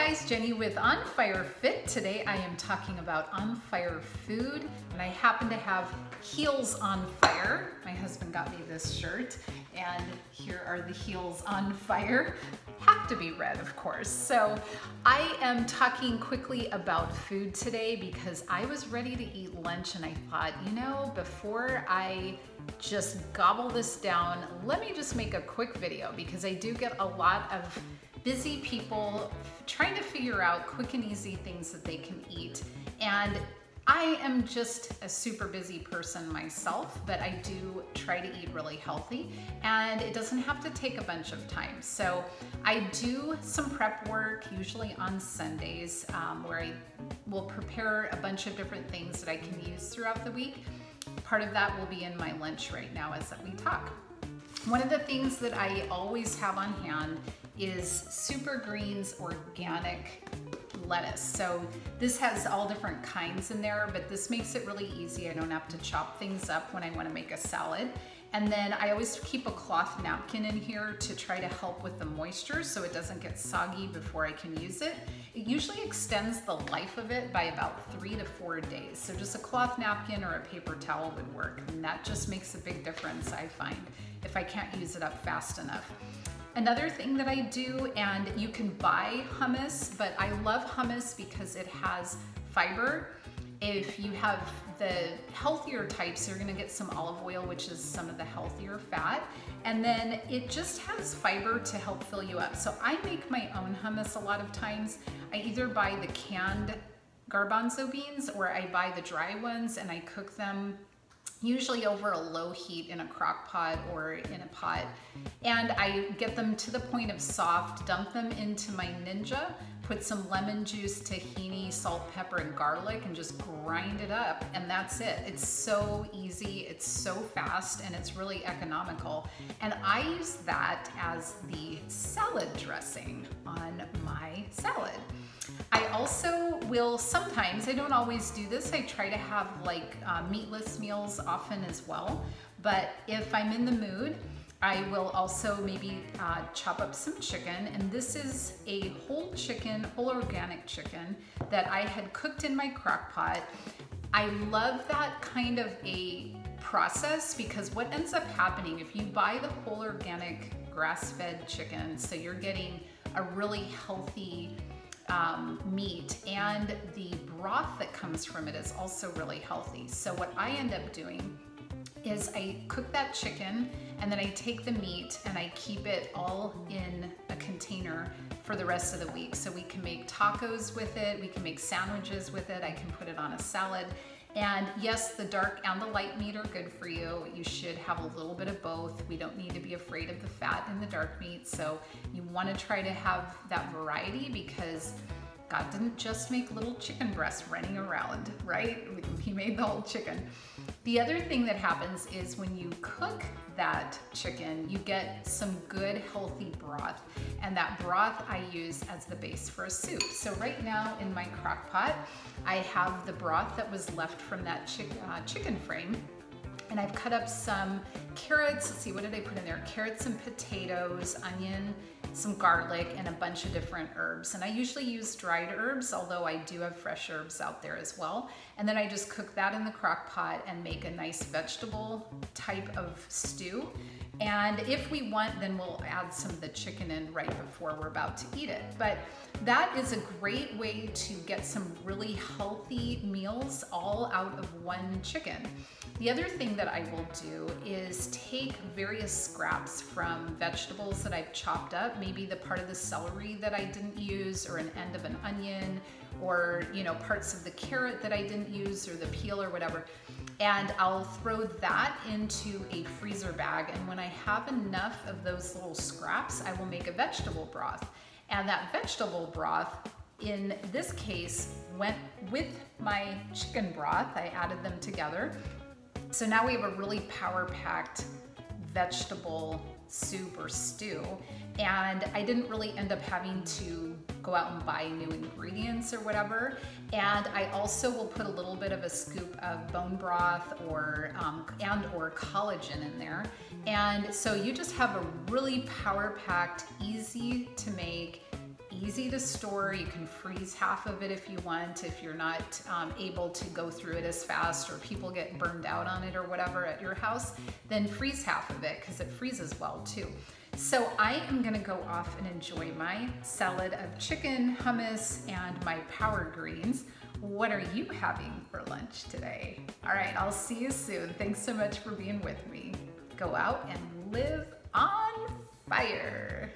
guys, Jenny with On Fire Fit. Today I am talking about on fire food, and I happen to have Heels on Fire. My husband got me this shirt, and here are the Heels on Fire. Have to be red, of course. So I am talking quickly about food today because I was ready to eat lunch and I thought, you know, before I just gobble this down, let me just make a quick video because I do get a lot of busy people trying to figure out quick and easy things that they can eat. And I am just a super busy person myself, but I do try to eat really healthy, and it doesn't have to take a bunch of time. So I do some prep work, usually on Sundays, where I will prepare a bunch of different things that I can use throughout the week. Part of that will be in my lunch right now as we talk. One of the things that I always have on hand is Super Greens organic lettuce. So this has all different kinds in there, but this makes it really easy. I don't have to chop things up when I want to make a salad. And then I always keep a cloth napkin in here to try to help with the moisture so it doesn't get soggy before I can use it. It usually extends the life of it by about 3 to 4 days. So just a cloth napkin or a paper towel would work. And that just makes a big difference, I find, if I can't use it up fast enough. Another thing that I do, and you can buy hummus, but I love hummus because it has fiber. If you have the healthier types, you're gonna get some olive oil, which is some of the healthier fat. And then it just has fiber to help fill you up. So I make my own hummus a lot of times. I either buy the canned garbanzo beans or I buy the dry ones and I cook them usually over a low heat in a crock pot or in a pot. And I get them to the point of soft, dump them into my Ninja, put some lemon juice, tahini, salt, pepper, and garlic, and just grind it up, and that's it. It's so easy, it's so fast, and it's really economical. And I use that as the salad dressing on my salad. I also will sometimes, I don't always do this, I try to have like meatless meals often as well, but if I'm in the mood, I will also maybe chop up some chicken, and this is a whole chicken, whole organic chicken that I had cooked in my crock pot. I love that kind of a process because what ends up happening if you buy the whole organic grass-fed chicken, so you're getting a really healthy meat, and the broth that comes from it is also really healthy. So what I end up doing is I cook that chicken and then I take the meat and I keep it all in a container for the rest of the week. So we can make tacos with it, we can make sandwiches with it, I can put it on a salad. And yes, the dark and the light meat are good for you. You should have a little bit of both. We don't need to be afraid of the fat in the dark meat. So you want to try to have that variety because God didn't just make little chicken breasts running around, right? He made the whole chicken. The other thing that happens is when you cook that chicken, you get some good healthy broth, and that broth I use as the base for a soup. So right now in my crock pot, I have the broth that was left from that chicken frame, and I've cut up some carrots. Let's see, what did I put in there? Carrots and potatoes, onion, some garlic, and a bunch of different herbs. And I usually use dried herbs, although I do have fresh herbs out there as well. And then I just cook that in the crock pot and make a nice vegetable type of stew. And if we want, then we'll add some of the chicken in right before we're about to eat it. But that is a great way to get some really healthy meals all out of one chicken. The other thing that I will do is take various scraps from vegetables that I've chopped up, maybe the part of the celery that I didn't use, or an end of an onion, or parts of the carrot that I didn't use, or the peel or whatever. And I'll throw that into a freezer bag, and when I have enough of those little scraps, I will make a vegetable broth. And that vegetable broth, in this case, went with my chicken broth. I added them together. So now we have a really power-packed vegetable soup or stew, and I didn't really end up having to go out and buy new ingredients or whatever. And I also will put a little bit of a scoop of bone broth or collagen in there. And so you just have a really power-packed, easy to make, easy to store. You can freeze half of it if you want, if you're not able to go through it as fast, or people get burned out on it or whatever at your house, then freeze half of it because it freezes well too. So I am gonna go off and enjoy my salad of chicken, hummus, and my power greens. What are you having for lunch today? All right, I'll see you soon. Thanks so much for being with me. Go out and live on fire.